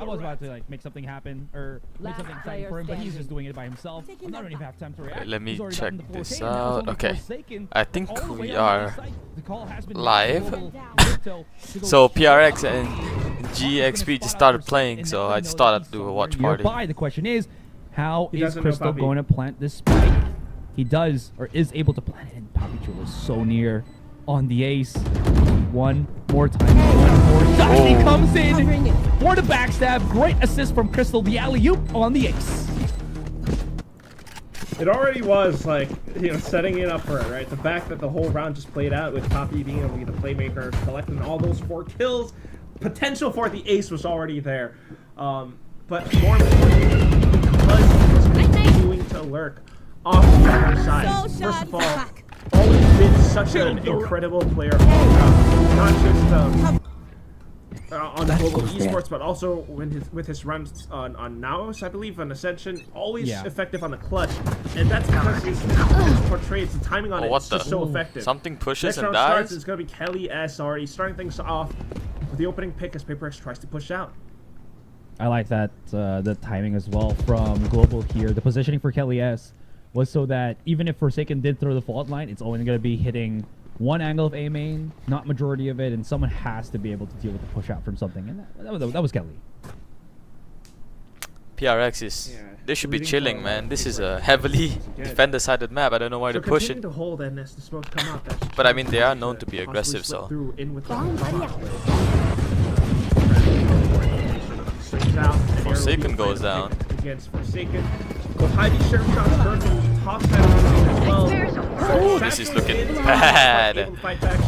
I was about to like make something happen or make something exciting for him, but he's just doing it by himself. I'm not even have time to react. Let me check this out. Okay, I think we are live. So PRX and GEXP just started playing, so I just thought I'd do a watch party. The question is, how is Crystal going to plant this spike? He does, or is able to plant it, and Papi Chulo is so near on the ace. One more time. One more time. He comes in for the backstab. Great assist from Crystal. The alley-oop on the ace. It already was like, you know, setting it up for it, right? The fact that the whole round just played out with Papi being able to be the playmaker, collecting all those 4 kills, potential for the ace was already there. But more importantly, because he was continuing to lurk off the other side. First of all, always been such an incredible player, not just on global esports, but also with his runs on Naos, I believe, on Ascension, always effective on the clutch, and that's because his portrays the timing on it is just so effective. Something pushes and dies. dies. It's going to be Kelly S already starting things off with the opening pick as PRX tries to push out. I like that the timing as well from Global here. The positioning for Kelly S was so that even if Forsaken did throw the fault line, it's only going to be hitting one angle of A main, not majority of it, and someone has to be able to deal with the push out from something, and that was Kelly. PRX is they should be chilling, man. This is a heavily defender-sided map. I don't know why they push it. To hold and as the smoke come out, but I mean, they are known to be aggressive, so. Forsaken goes down. Against Forsaken. Heidi sheriff shots burning top side as well. Oh, this is looking bad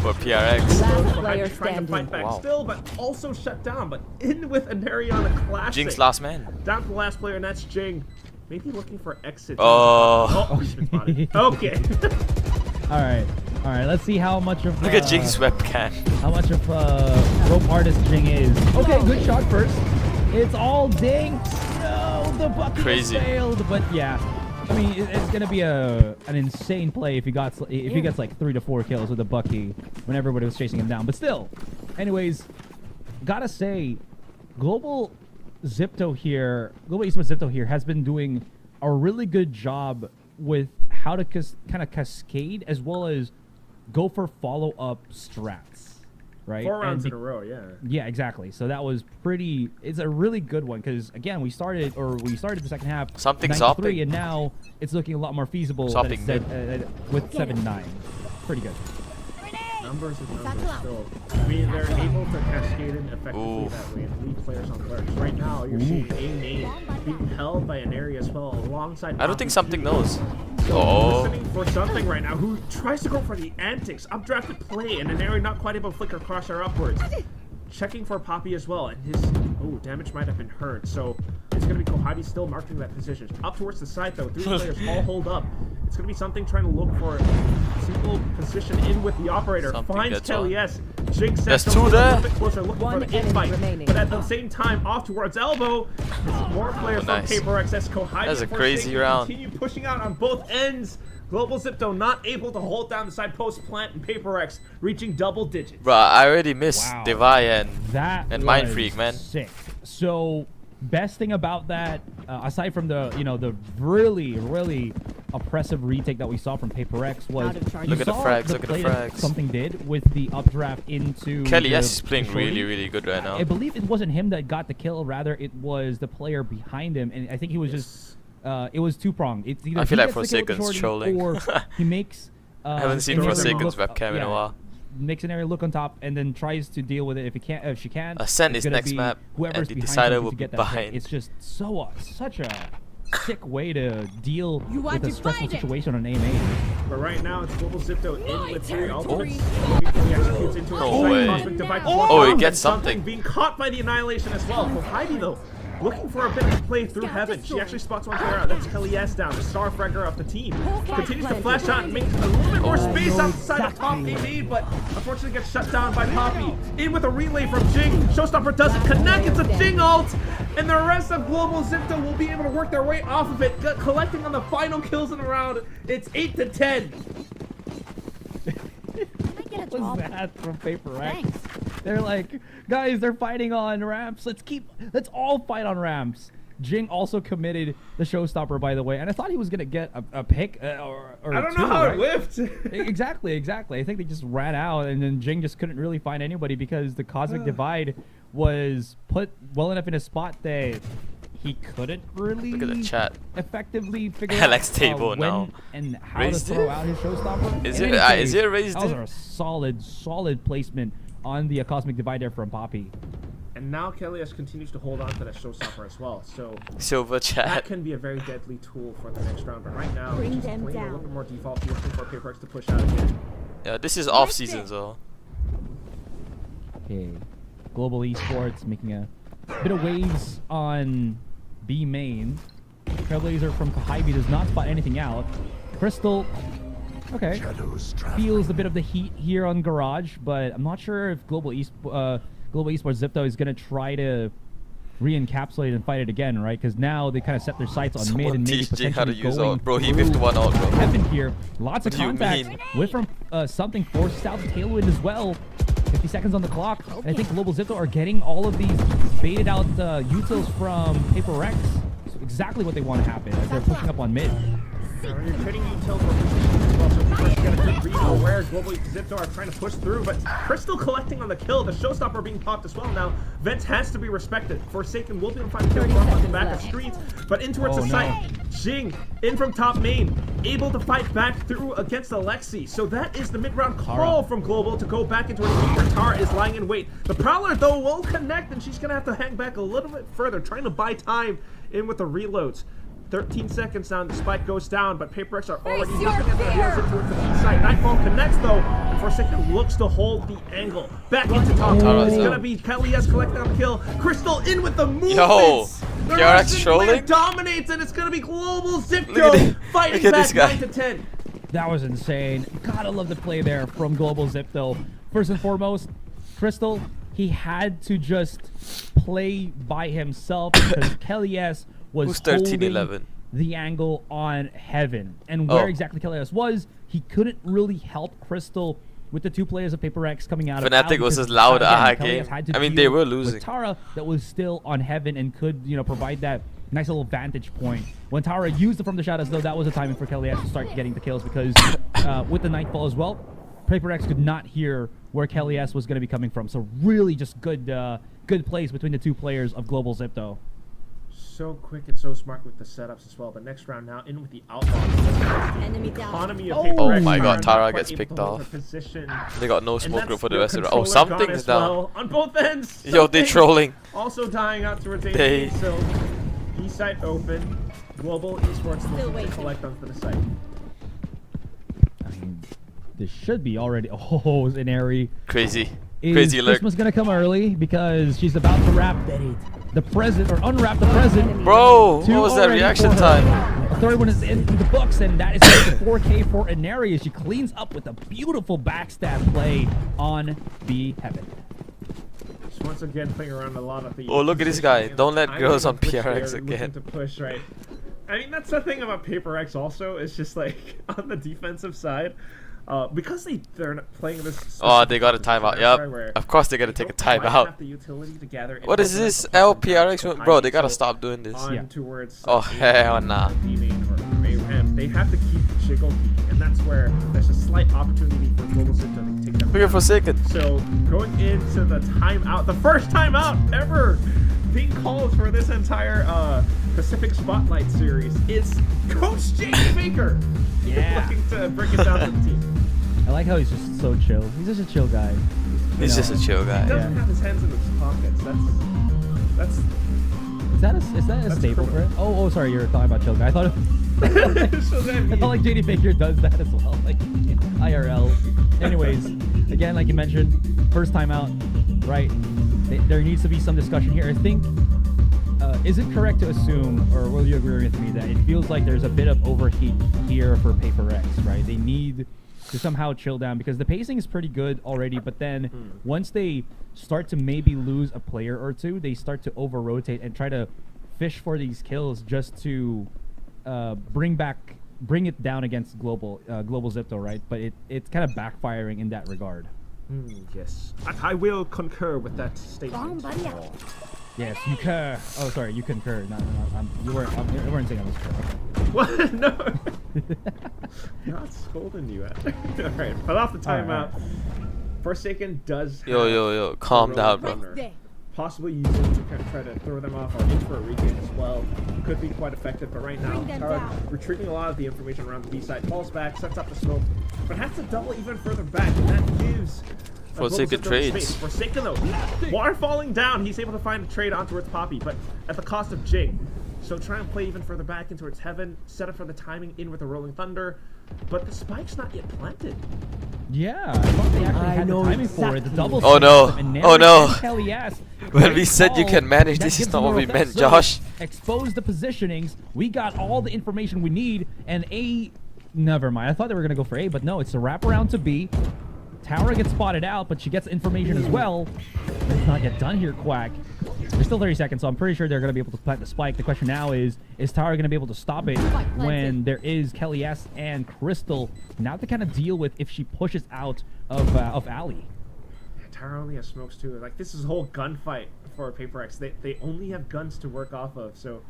for PRX. Trying to fight back still, but also shut down. But in with an Ariana Classic. Jing's last man. Down to the last player, and that's Jing. Maybe looking for exit. Oh. Okay. All right. Let's see how much of. Look at Jing's webcam. How much of rope artist Jing is. Okay, good shot first. It's all ding. No, the bucket failed. But yeah, I mean, it's gonna be an insane play if he gets like 3 to 4 kills with a Bucky when everybody was chasing him down. But still, anyways, gotta say, Global Esports Zipto here has been doing a really good job with how to kind of cascade as well as go for follow-up strats. Right? 4 rounds in a row, yeah, exactly. So that was it's a really good one because again, we started the second half something 3, and now it's looking a lot more feasible with 7-9. Pretty good. Numbers and numbers still. I mean, they're able to cascade in effectively that way and lead players on lurks. Right now, you're seeing A main being held by an area as well alongside. I don't think something knows. Listening for something right now who tries to go for the antics. Updrafted play and an area not quite able to flicker crosser upwards. Checking for Papi as well, and his damage might have been heard. So it's gonna be Kohadi still marking that position. Up towards the side though, 3 players all hold up. It's gonna be something trying to look for a single position in with the operator. Finds Kelly S. Jing sets a little bit closer, looking for the invite. But at the same time, off towards elbow. More players on PRX as Kohadi. That's a crazy round. Continue pushing out on both ends. Global Zipto not able to hold down the side post plant, and PRX reaching double digits. Bruh, I already missed Devi and Mind Freak, man. Sick. So best thing about that, aside from the really oppressive retake that we saw from PRX was look at the frags. Something did with the updraft into Kelly S is playing really good right now. I believe it wasn't him that got the kill, rather it was the player behind him, and I think he was just. It was two-pronged. It's either I feel like Forsaken's trolling. or he makes. I haven't seen Forsaken's webcam in a while. Makes an area look on top and then tries to deal with it if she can. Ascend is next map, and the decider will be behind. It's just such a sick way to deal with a stressful situation on A main. But right now it's Global Zipto in with 3 ultimates. He executes into he gets something. Being caught by the annihilation as well. Heidi though. Looking for a bit of play through heaven. She actually spots one player out. That's Kelly S down, the star fragger of the team. Continues to flash out and make a little bit more space outside of top AD, but unfortunately gets shut down by Papi. In with a relay from Jing. Showstopper doesn't connect. It's a Jing ult, and the rest of Global Zipto will be able to work their way off of it, collecting on the final kills in the round. It's 8 to 10. What was that from PRX? They're like, guys, they're fighting on ramps. Let's all fight on ramps. Jing also committed the showstopper, by the way, and I thought he was gonna get a pick or I don't know how it whiffed. Exactly. I think they just ran out, and then Jing just couldn't really find anybody because the Cosmic Divide was put well enough in a spot that he couldn't really Look at the chat. effectively figure Alex out Table when now. And how Raised to throw it? out his showstopper. Is In it? any Is case, it raised? that was a solid placement on the Cosmic Divide there from Poppy. And now Kelias continues to hold on to that showstopper as well. So Silver that chat. can be a very deadly tool for the next round. But right now, Bring he's just them playing a down. little bit more default, looking for PRX to push out again. Yeah, this is off season, so. Okay, Global Esports making a bit of waves on B main. Trailblazer from Kahibi does not spot anything out. Crystal, okay, feels a bit of the heat here on Garage, but I'm not sure if Global Esports Zipto is gonna try to re-encapsulate and fight it again, right? Because now they kind of set their sights on mid Someone and maybe teach Jing how to potentially use going ult. Bro, he through whiffed one ult, bro. Heaven here. Lots of What do you contact mean? with from something forces out the tailwind as well. 50 seconds on the clock. And I think Global Zipto are getting all of these baited out utils from PRX. So exactly what they want to happen as they're pushing up on mid. Now you're hitting util for position as well, so PRX got a good read on where Global Zipto are trying to push through, but Crystal collecting on the kill, the showstopper being popped as well now. Vents has to be respected. Forsaken will be able to find kill from the back of streets, but in towards the site. Jing, in from top main, able to fight back through against Alexi. So that is the mid-round call from Global to go back into her team where Tara is lying in wait. The Prowler, though, will connect, and she's going to have to hang back a little bit further, trying to buy time in with the reloads. 13 seconds down, the spike goes down, but PRX are already looking at their heels in towards the B side. Nightfall connects though, and Forsaken looks to hold the angle. Back into top. It's gonna be Kelias collecting on the kill. Crystal in with the movements. Yo, The PRX Russian trolling? player dominates, and it's gonna be Global Zipto Look at fighting look at back this guy. 9 to 10. That was insane. Gotta love the play there from Global Zipto. First and foremost, Crystal, he had to just play by himself because Kelias was Who's 13, holding 11? the angle on Heaven. And where Oh. exactly Kelias was, he couldn't really help Crystal with the two players of PRX coming out Fnatic of out was because, just loud again, at Kelias game. had to I mean, deal they were with losing. Tara that was still on Heaven and could, you know, provide that nice little vantage point. When Tara used it from the shadows, though, that was the timing for Kelias to start getting the kills because with the Nightfall as well, PRX could not hear where Kelias was going to be coming from. So really just good plays between the two players of Global Zipto. So quick and so smart with the setups as well. But next round now in with the Outlaws. Enemy down. Economy of Oh PRX. my God, Tara not gets quite picked able to hold off. her position. They got no And smoke that's group for the your rest of the round. Oh, controller gone something's as down. well on both ends. Yo, they Something trolling. Also dying out towards They- A. So east side open. Global Esports looking to waiting. collect onto the site. I mean, this should be already. Oh, Zenari. Crazy. Is Crazy alert. Christmas gonna come early because she's about to wrap the present or unwrap the present. Bro, what Two was that already reaction for her. time? A third one is in the books, and that is the 4K for Inari as she cleans up with a beautiful backstab play on B Heaven. Just once again playing around a lot of the. Oh, look at this guy. positioning Don't let and girls on timing of which PRX they're looking again. To push, right? I mean, that's the thing about PRX also. It's just like on the defensive side, because they're not playing this. Oh, they got a timeout. right, where Yep. Of course they gotta they take a don't quite timeout. have the utility to gather What is input this and output from LPRX? behind Bro, you. they gotta So stop doing this. on Yeah. towards Oh, A hell nah. B main or A ramp, they have to keep jiggle peak, and that's where there's a slight opportunity for Global Zipto to take them. Look at Forsaken. So going into the timeout, the first timeout ever being called for this entire Pacific Spotlight series is Coach James Baker. Yeah. Looking to break it down to the team. I like how he's just so chill. He's just a chill guy. You He's know. just a chill He guy. doesn't have his hands in his pockets. That's Is that a That's staple for it? criminal. Oh, sorry, you're talking about chill guy. I thought so that I felt like JD Baker does that as well, like in IRL. Anyways, again, like you mentioned, first time out, right? There needs to be some discussion here. I think, is it correct to assume, or will you agree with me, that it feels like there's a bit of overheat here for PRX, right? They need to somehow chill down because the pacing is pretty good already, but then once they start to maybe lose a player or two, they start to over-rotate and try to fish for these kills just to bring it down against Global Zipto, right? But it's kind of backfiring in that regard. Yes, I will concur with that statement. Yes, you concur. Oh, sorry, you concur. No, you weren't saying I was correct. What? No. Not scolding you at. All right, put off the timeout. Forsaken does. Yo, calm down, bro. Possibly using to kind of try to throw them off or in for a regain as well. Could be quite effective, but right now, Tara retrieving a lot of the information around the B side, falls back, sets up the smoke, but has to double even further back, and that gives Forsaken trades. Forsaken though, water falling down, he's able to find a trade on towards Poppy, but at the cost of Jing. So try and play even further back in towards Heaven, set up for the timing in with the Rolling Thunder, but the spike's not yet planted. Yeah, I thought they actually had the timing for it. The double. Oh no! Oh no! Kelly-S. When we said you can manage, this is not what we meant, Josh. Expose the positionings. We got all the information we need, and A. Never mind. I thought they were gonna go for A, but no. It's a wraparound to B. Tara gets spotted out, but she gets information as well. It's not yet done here, Quack. There's still 30 seconds, so I'm pretty sure they're going to be able to plant the spike. The question now is Tara going to be able to stop it when there is Kelly-S and Crystal now to kind of deal with if she pushes out of Ali? Yeah, Tara only has smokes too. Like, this is a whole gunfight for PRX. They only have guns to work off of, so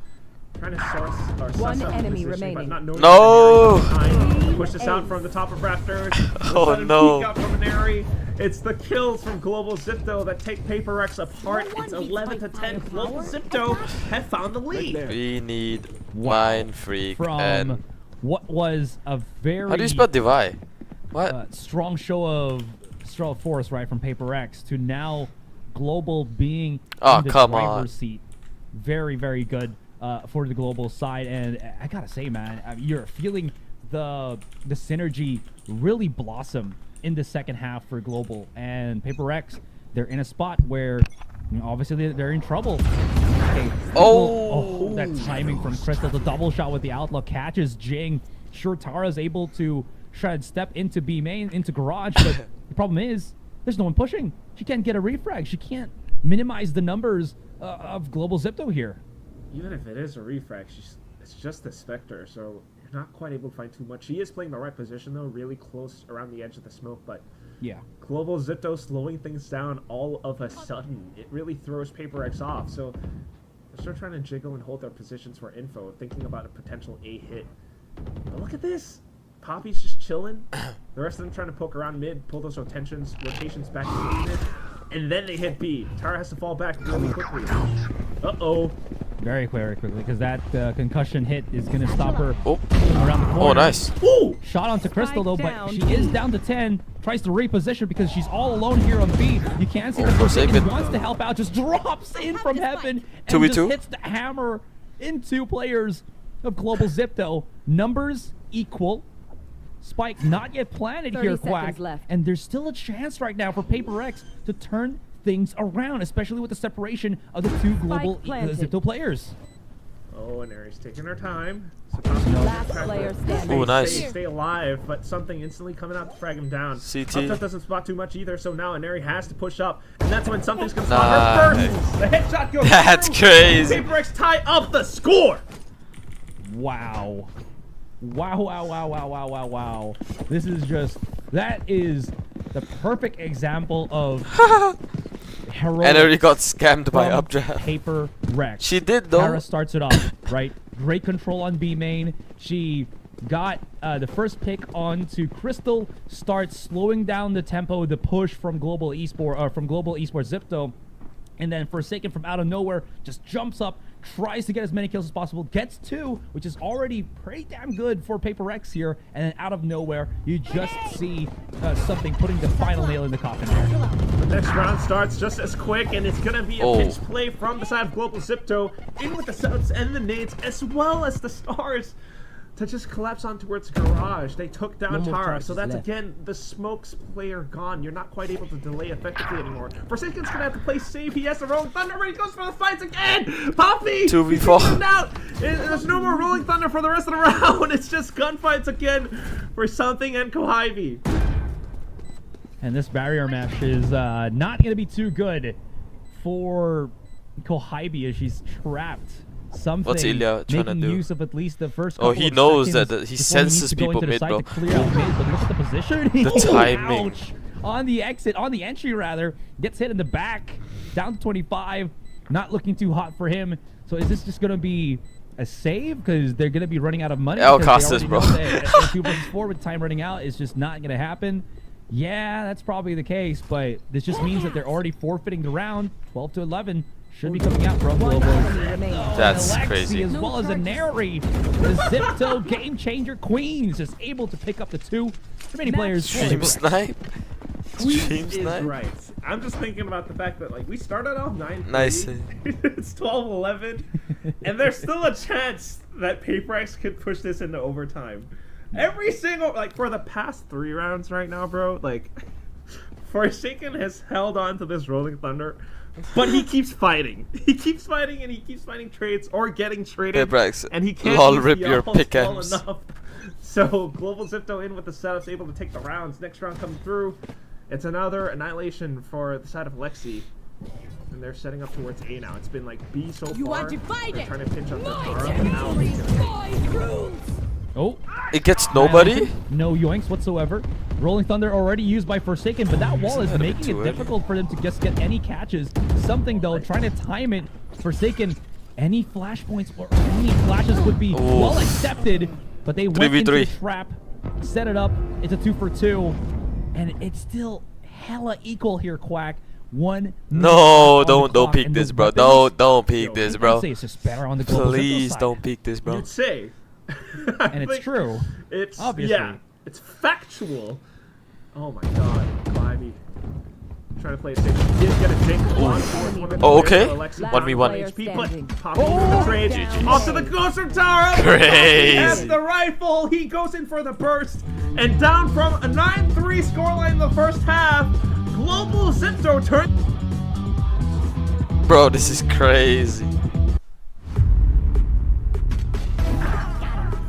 trying to source or one suss enemy remaining. But not knowing no! Push this out from the top of rafters. Oh no! Peek out from Neri. It's the kills from Global Zipto that take PRX apart. It's 11 to 10. Global Zipto have found the lead. We need Mind Freak from and what was a very how do you spell divide? What? Strong show of force, right, from PRX to now Global being in the driver's seat. Very, very good for the Global side, and I gotta say, man, you're feeling the synergy really blossom in the second half for Global, and PRX, they're in a spot where, you know, obviously they're in trouble. Okay, that timing from Crystal, the double shot with the Outlaw catches Jing. Sure, Tara's able to try and step into B main, into garage, but the problem is there's no one pushing. She can't get a refrag. She can't minimize the numbers of Global Zipto here. Even if it is a refrag, it's just a Spectre, so you're not quite able to find too much. She is playing the right position, though, really close around the edge of the smoke, but yeah, Global Zipto slowing things down all of a sudden. It really throws PRX off, so they're still trying to jiggle and hold their positions for info, thinking about a potential A hit. But look at this! Poppy's just chilling. The rest of them trying to poke around mid, pull those rotations back to mid, and then they hit B. Tara has to fall back really quickly. Uh-oh. Very quickly, because that concussion hit is going to stop her around the corner. Oh, nice. Ooh! Shot onto Crystal, though, but she is down to 10. Tries to reposition because she's all alone here on B. You can't see the Forsaken wants to help out, just drops in from heaven and just hits the hammer in two players of Global Zipto. Numbers equal. Spike not yet planted here, Quack. And there's still a chance right now for PRX to turn things around, especially with the separation of the two Global Zipto players. Oh, and Neri's taking her time. Last player standing. Oh, nice. Stay alive, but something instantly coming out to frag him down. CT. Up doesn't spot too much either, so now Neri has to push up, and that's when something's gonna spot her first. The headshot goes. That's crazy. PRX tie up the score. Wow. Wow. This is just, that is the perfect example of heroic. And already got scammed by Updraft. PRX. She did though. Tara starts it off, right? Great control on B main. She got the first pick onto Crystal, starts slowing down the tempo, the push from Global Esports, Zipto. And then Forsaken from out of nowhere just jumps up, tries to get as many kills as possible, gets 2, which is already pretty damn good for PRX here. And then out of nowhere, you just see something putting the final nail in the coffin there. The next round starts just as quick, and it's going to be a pinch play from the side of Global Zipto, in with the setups and the nades, as well as the stars, to just collapse on towards garage. They took down Tara, so that's again the smokes player gone. You're not quite able to delay effectively anymore. Forsaken's gonna have to play safe. He has the Rolling Thunder, but he goes for the fights again. Poppy 2v4 out. There's no more Rolling Thunder for the rest of the round. It's just gunfights again for something and Kohibi. And this barrier mesh is not gonna be too good for Kohibi as she's trapped. Something what's Ilya trying to do? Use of at least the first he knows that he senses people mid, bro. But look at the position. The timing. Ouch. on the exit, on the entry rather, gets hit in the back, down to 25. Not looking too hot for him. So is this just gonna be a save because they're gonna be running out of money? It'll because cost they us, already bro. know that 2 versus 4 with time running out is just not gonna happen. Yeah, that's probably the case, but this just means that they're already forfeiting the round. 12 to 11 should be coming out from Global. That's Alexi, crazy. as well as Aneri, the Zipto game changer Queens, is able to pick up the 2 remaining players. Stream snipe. Stream Is snipe. right. I'm just thinking about the fact that like we started off 9-3. Nice. It's 12-11, and there's still a chance that PRX could push this into overtime. Every single like for the past 3 rounds right now, bro. Like, Forsaken has held on to this Rolling Thunder, but he keeps fighting. He keeps fighting, and he keeps finding trades or getting traded. PRX, and he can't lol, use rip the your alts well pickaxe. enough. So Global Zipto in with the setups, able to take the rounds. Next round coming through. It's another annihilation for the side of Alexi. And they're setting up towards A now. It's been like B so far. You want to fight they're it? trying to pinch up the Tara, and now they can Oh, It gets nobody. no yoinks whatsoever. Rolling Thunder already used by Forsaken, but that wall is a bit making too it early. difficult for them to just get any catches. Something though, trying to time it. Forsaken, any flashpoints or any flashes would be well accepted, but they went into the 3v3. trap, set it up. It's a 2 for 2, and it's still hella equal here, Quack. One. No, minute on the don't clock, peek and this, the bro. weapons- Don't peek this, I'd bro. say it's just better on the Global Zipto Please side. don't peek this, bro. You'd say. And it's true. It's Obviously. yeah. It's factual. Oh my god, Clivey. Trying to play it safe. He did get a jinx on towards one of the Oh, players, okay. Alexi, 1v1. HP, but Standing. Poppy with the trade. GG. Off to the ghost from Tara. Crazy. Has the rifle. He goes in for the burst. And down from a 9-3 scoreline in the first half, Global Zipto turns. Bro, this is crazy.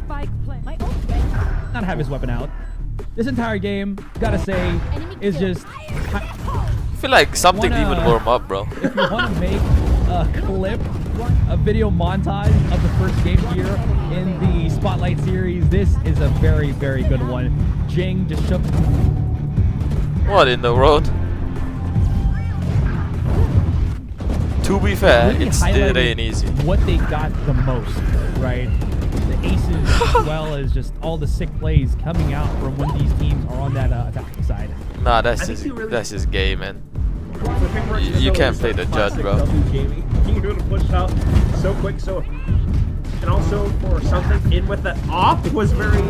Spike play. My own Not have his weapon out. This entire game, gotta say, is just I feel like something to even warm up, bro. if you want to make a clip, a video montage of the first game here in the Spotlight series, this is a very, very good one. Jing just shook. What in the world? To be fair, Really it highlighted ain't easy. what they got the most, right? The aces, as well as just all the sick plays coming out from when these teams are on that attacking side. Nah, I that's think he really- just gay, man. You You can't play the judge, bro. Being able to push out so quick, so and also for something in with that off was very,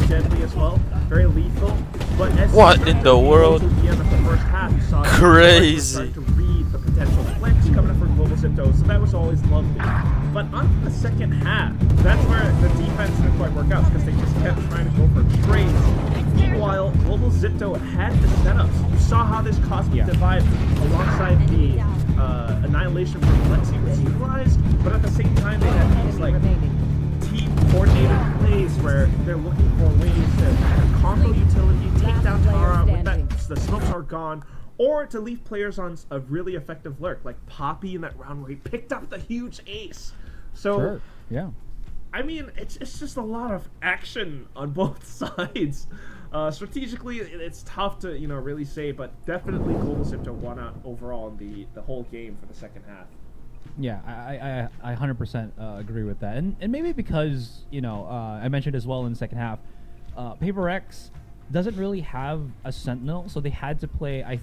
deadly as well, very lethal. But as What in the world? At the end of the first half, you saw Crazy. start to read the potential flex coming up from Global Zipto, so that was always lovely. But on the second half, that's where the defense didn't quite work out because they just kept trying to go for trades. Meanwhile, Global Zipto had the setups. You saw how this Cosmic Divide alongside the Annihilation from Alexi was utilized, but at the same time they had these like team coordinated plays where they're looking for ways to combo utility, take down Tara with that the smokes are gone, or to leave players on a really effective lurk, like Poppy in that round where he picked up the huge ace. So Sure. Yeah. I mean, it's just a lot of action on both sides. Strategically, it's tough to really say, but definitely Global Zipto won out overall in the whole game for the second half. Yeah, I 100% agree with that, and maybe because I mentioned as well in the second half, PRX doesn't really have a sentinel, so they had to play. I think.